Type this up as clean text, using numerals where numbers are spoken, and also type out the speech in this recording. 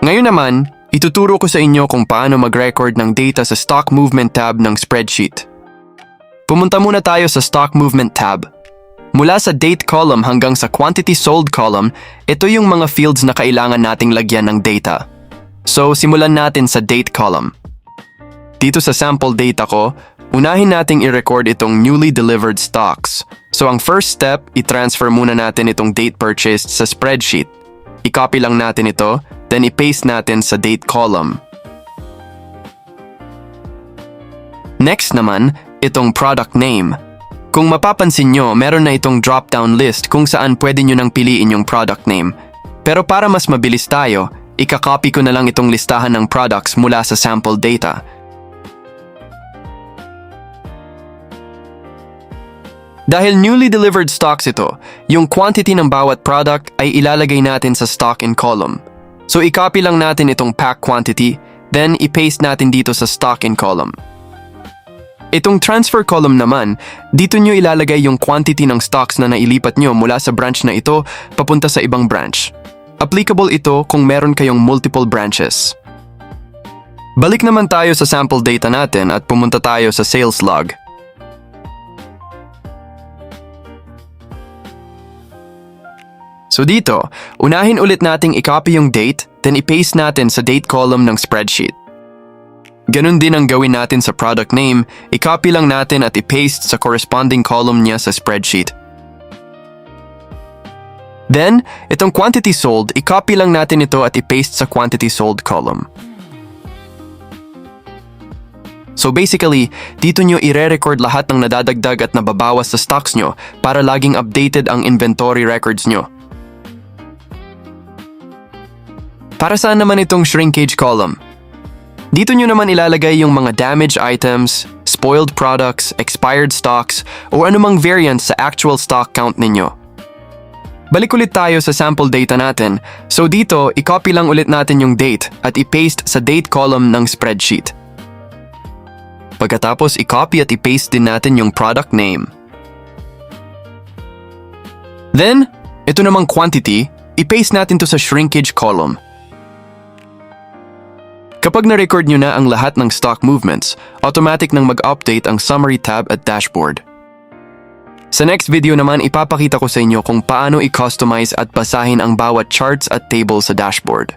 Ngayon naman, ituturo ko sa inyo kung paano mag-record ng data sa Stock Movement tab ng spreadsheet. Pumunta muna tayo sa Stock Movement tab. Mula sa Date column hanggang sa Quantity Sold column, ito yung mga fields na kailangan nating lagyan ng data. So, simulan natin sa Date column. Dito sa sample data ko, unahin nating i-record itong newly delivered stocks. So, ang first step, i-transfer muna natin itong date purchased sa spreadsheet. I-copy lang natin ito, then i-paste natin sa Date column. Next naman, itong product name. Kung mapapansin nyo, meron na itong drop-down list kung saan pwede nyo nang piliin yung product name. Pero para mas mabilis tayo, ika-copy ko na lang itong listahan ng products mula sa sample data. Dahil newly delivered stocks ito, yung quantity ng bawat product ay ilalagay natin sa stock in column. So i-copy lang natin itong pack quantity, then i-paste natin dito sa stock in column. Itong transfer column naman, dito nyo ilalagay yung quantity ng stocks na nailipat nyo mula sa branch na ito papunta sa ibang branch. Applicable ito kung meron kayong multiple branches. Balik naman tayo sa sample data natin at pumunta tayo sa sales log. So dito, unahin ulit nating i-copy yung date, then i-paste natin sa date column ng spreadsheet. Ganun din ang gawin natin sa product name, i-copy lang natin at i-paste sa corresponding column niya sa spreadsheet. Then, itong quantity sold, i-copy lang natin ito at i-paste sa quantity sold column. So basically, dito nyo i-re-record lahat ng nadadagdag at nababawas sa stocks nyo para laging updated ang inventory records nyo. Para saan naman itong shrinkage column? Dito nyo naman ilalagay yung mga damaged items, spoiled products, expired stocks, o anumang variance sa actual stock count ninyo. Balik ulit tayo sa sample data natin. So dito, i-copy lang ulit natin yung date at i-paste sa date column ng spreadsheet. Pagkatapos, i-copy at i-paste din natin yung product name. Then, ito namang quantity, i-paste natin to sa shrinkage column. Kapag na-record nyo na ang lahat ng stock movements, automatic nang mag-update ang summary tab at dashboard. Sa next video naman, ipapakita ko sa inyo kung paano i-customize at basahin ang bawat charts at table sa dashboard.